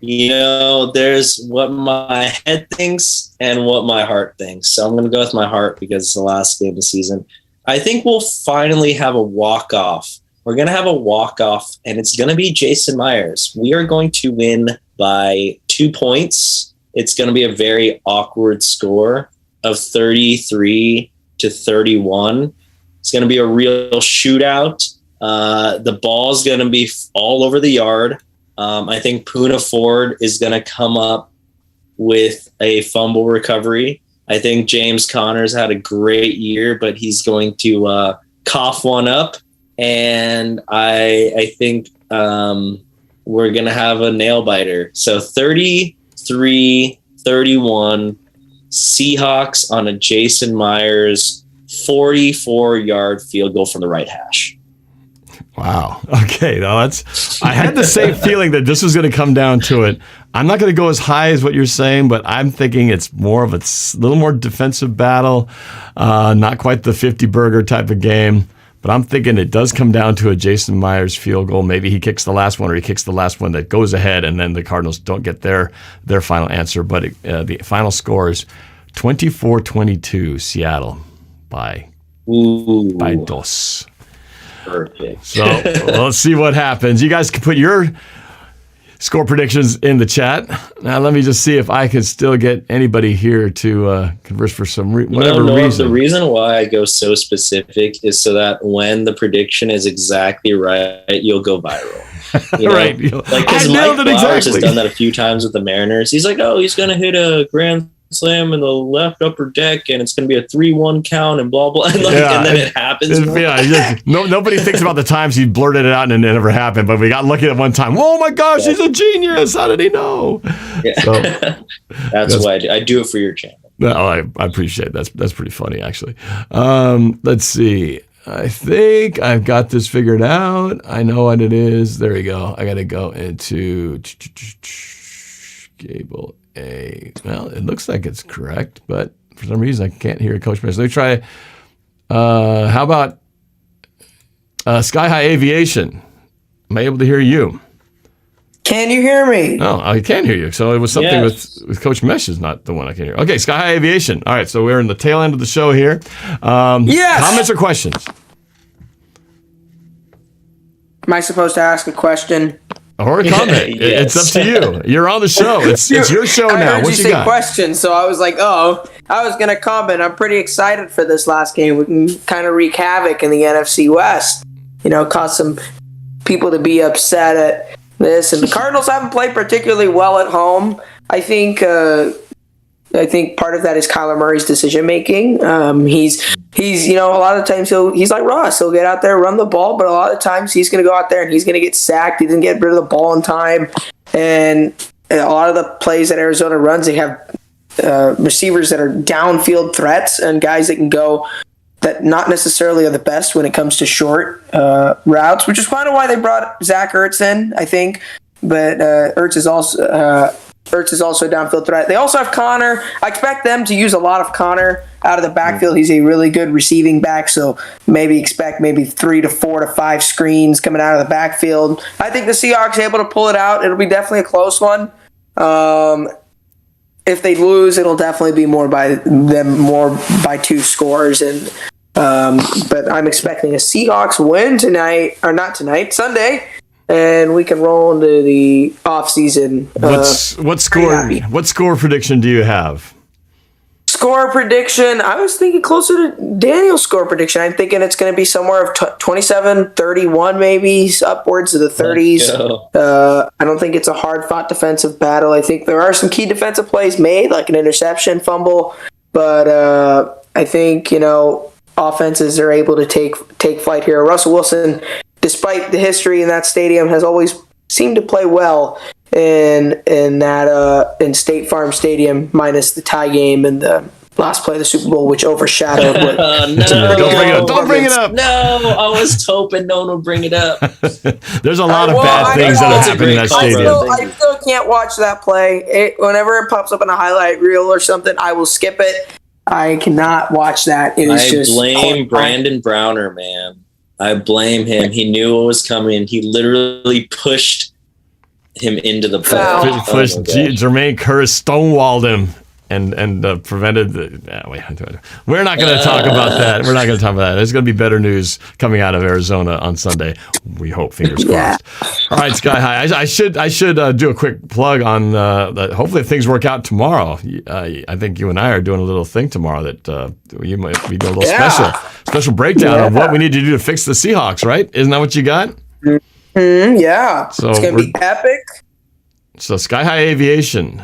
there's what my head thinks and what my heart thinks. So I'm going to go with my heart because it's the last game of the season. I think we'll finally have a walk-off. We're going to have a walk-off, and it's going to be Jason Myers. We are going to win by 2 points. It's going to be a very awkward score of 33-31. It's going to be a real shootout. The ball's going to be all over the yard. I think Poona Ford is going to come up with a fumble recovery. I think James Conner's had a great year, but he's going to cough one up. And I think we're going to have a nail biter. So 33-31, Seahawks on a Jason Myers 44-yard field goal from the right hash. Wow. Okay. Now I had the same feeling that this was going to come down to it. I'm not going to go as high as what you're saying, but I'm thinking it's more of a little more defensive battle, not quite the 50-burger type of game. But I'm thinking it does come down to a Jason Myers field goal. Maybe he kicks the last one, or he kicks the last one that goes ahead, and then the Cardinals don't get their final answer. But the final score is 24-22, Seattle by dos. Perfect. So let's see what happens. You guys can put your score predictions in the chat. Now let me just see if I can still get anybody here to converse for some whatever reason. The reason why I go so specific is so that when the prediction is exactly right, you'll go viral. Right. Like, because Mike Flowers has done that a few times with the Mariners. He's like, he's going to hit a grand slam in the left upper deck, and it's going to be a 3-1 count, and blah blah, and then it happens. Nobody thinks about the times he blurted it out and it never happened. But we got lucky at one time. Oh my gosh, he's a genius! How did he know? Yeah. So, that's why I do it for your channel. I appreciate it. That's pretty funny, actually. Let's see. I think I've got this figured out. I know what it is. There we go. I got to go into Gable A. Well, it looks like it's correct, but for some reason I can't hear Coach Mesh. Let me try. How about Sky High Aviation? Am I able to hear you? Can you hear me? No, I can hear you. So it was something with Coach Mesh is not the one I can hear. Okay, Sky High Aviation. All right, so we're in the tail end of the show here. Yes. Comments or questions? Am I supposed to ask a question? Or a comment. Yes. It's up to you. You're on the show. It's your show now. I heard What you you say got? question, so I was like, I was going to comment. I'm pretty excited for this last game. We can kind of wreak havoc in the NFC West. Cause some people to be upset at this. And the Cardinals haven't played particularly well at home. I think part of that is Kyler Murray's decision making. He's a lot of times he's like Ross. He'll get out there, run the ball, but a lot of times he's going to go out there and he's going to get sacked. He didn't get rid of the ball in time, and a lot of the plays that Arizona runs, they have receivers that are downfield threats and guys that can go that not necessarily are the best when it comes to short routes, which is kind of why they brought Zach Ertz in, I think. But Ertz is also a downfield threat. They also have Connor. I expect them to use a lot of Connor out of the backfield. He's a really good receiving back, so expect 3 to 4 to 5 screens coming out of the backfield. I think the Seahawks are able to pull it out. It'll be definitely a close one. If they lose, it'll definitely be more by 2 scores. And but I'm expecting a Seahawks win Sunday. And we can roll into the off season. What score prediction do you have? Score prediction. I was thinking closer to Daniel's score prediction. I'm thinking it's going to be somewhere of 27-31, maybe upwards of the 30s. I don't think it's a hard fought defensive battle. I think there are some key defensive plays made, like an interception, fumble, but I think offenses are able to take flight here. Russell Wilson, despite the history in that stadium, has always seemed to play well in State Farm Stadium, minus the tie game and the last play of the Super Bowl, which overshadowed what. Don't bring it up. No, I was hoping no one would bring it up. There's a lot of bad things that have happened in that stadium. I still can't watch that play. Whenever it pops up in a highlight reel or something, I will skip it. I cannot watch that. I blame Brandon Browner, man. I blame him. He knew what was coming. He literally pushed him into the ball. Jermaine Curse stonewalled him and prevented the. We're not going to talk about that. We're not going to talk about that. There's going to be better news coming out of Arizona on Sunday. We hope. Fingers crossed. All right, Sky High. I should do a quick plug on that. Hopefully things work out tomorrow. I think you and I are doing a little thing tomorrow that you might be doing a little special breakdown of what we need to do to fix the Seahawks. Right? Isn't that what you got? Yeah. So it's going to be epic. So Sky High Aviation,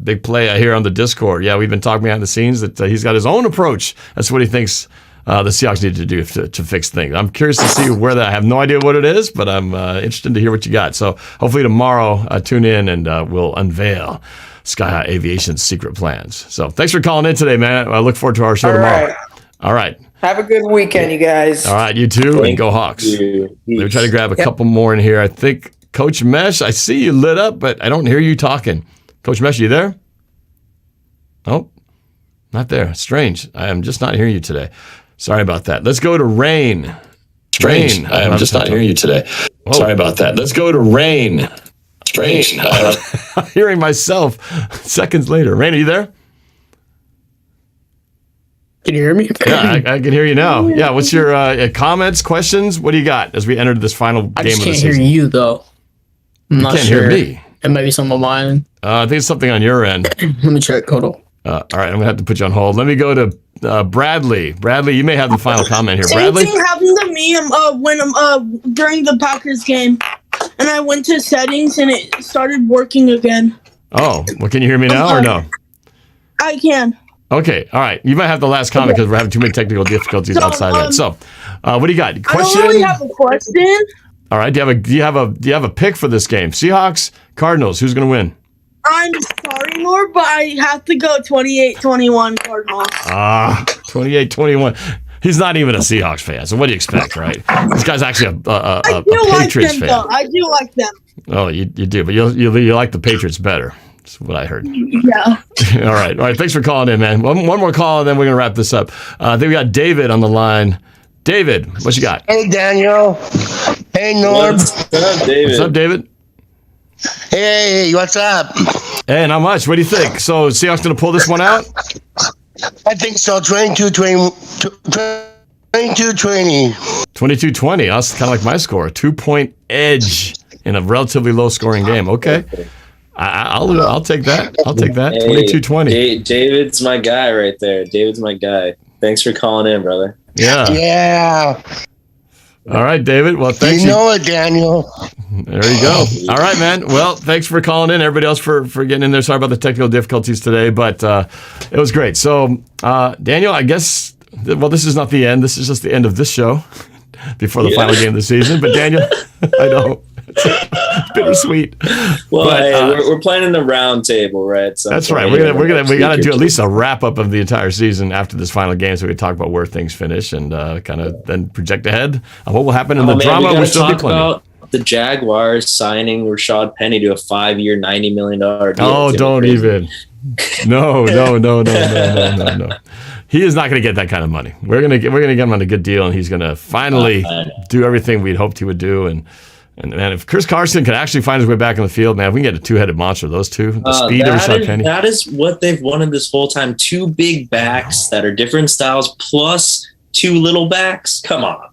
big play here on the Discord. Yeah, we've been talking behind the scenes that he's got his own approach. That's what he thinks the Seahawks need to do to fix things. I'm curious to see where that. I have no idea what it is, but I'm interested to hear what you got. So hopefully tomorrow, tune in and we'll unveil Sky High Aviation's secret plans. So thanks for calling in today, man. I look forward to our show tomorrow. All right. Have a good weekend, you guys. All right, you too, and go Hawks. Let me try to grab a couple more in here. I think Coach Mesh, I see you lit up, but I don't hear you talking. Coach Mesh, you there? Oh, not there. Strange. I am just not hearing you today. Sorry about that. Let's go to Rain. Strange. I am just not hearing you today. Whoa. Sorry about that. Let's go to Rain. Strange. I'm hearing myself seconds later. Rain, are you there? Can you hear me? Yeah, I can hear you now. Yeah, what's your comments, questions? What do you got as we enter this final game of the season? I just can't hear you, though. You can't hear me? It might be something on mine. I think it's something on your end. Let me check. Hold on. All right, I'm going to have to put you on hold. Let me go to Bradley. Bradley, you may have the final comment here. Bradley? Same thing happened to me when during the Packers game. And I went to settings and it started working again. Oh, well, can you hear me now or no? I can. Okay, all right. You might have the last comment because we're having too many technical difficulties outside that. So, what do you got? Question? I don't really have a question. All right. Do you have a pick for this game? Seahawks, Cardinals. Who's going to win? I'm sorry, Norb, but I have to go 28-21 Cardinals. 28-21. He's not even a Seahawks fan. So what do you expect, right? This guy's actually a Patriots fan. Though. I do like them. Oh, you do, but you like the Patriots better. That's what I heard. Yeah. All right. Thanks for calling in, man. One more call, and then we're going to wrap this up. I think we got David on the line. David, what you got? Hey, Daniel. Hey, Norb. What's up, David? Hey, what's up? Hey, not much. What do you think? So, Seahawks going to pull this one out? I think so. 22-20. 22-20. That's kind of like my score. A 2-point edge in a relatively low-scoring game. Okay. I'll take that. I'll take that. 22-20. David's my guy right there. David's my guy. Thanks for calling in, brother. Yeah. All right, David. Well, thanks. You know it, Daniel. There you go. All right, man. Well, thanks for calling in. Everybody else for getting in there. Sorry about the technical difficulties today, but it was great. So, Daniel, I guess, this is not the end. This is just the end of this show before the final game of the season. But, Daniel, I know. It's bittersweet. Well, But, hey, we're playing in the round table, right? So that's right. We got to do at least a wrap up of the entire season after this final game, so we can talk about where things finish and kind of then project ahead on what will happen in the drama. We We'll still be talk plenty. about the Jaguars signing Rashad Penny to a 5-year, $90 million deal. Oh, don't even. No. He is not going to get that kind of money. We're gonna get him on a good deal, and he's going to finally do everything we'd hoped he would do. And man, if Chris Carson can actually find his way back in the field, man, if we can get a two-headed monster, those two, the speed of Rashad Penny. That is what they've wanted this whole time. 2 big backs that are different styles plus 2 little backs. Come on.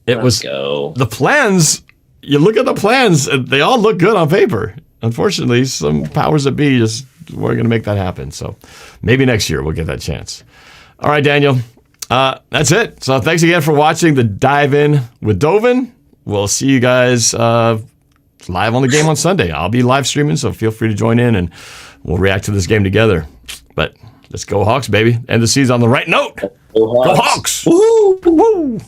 Let's go. The plans. You look at the plans, they all look good on paper. Unfortunately, some powers that be just weren't going to make that happen. So maybe next year we'll get that chance. All right, Daniel. That's it. So thanks again for watching the Dive In with Dovin. We'll see you guys live on the game on Sunday. I'll be live streaming, so feel free to join in, and we'll react to this game together. But let's go Hawks, baby. End the season on the right note. Go Hawks. Woo! Woo!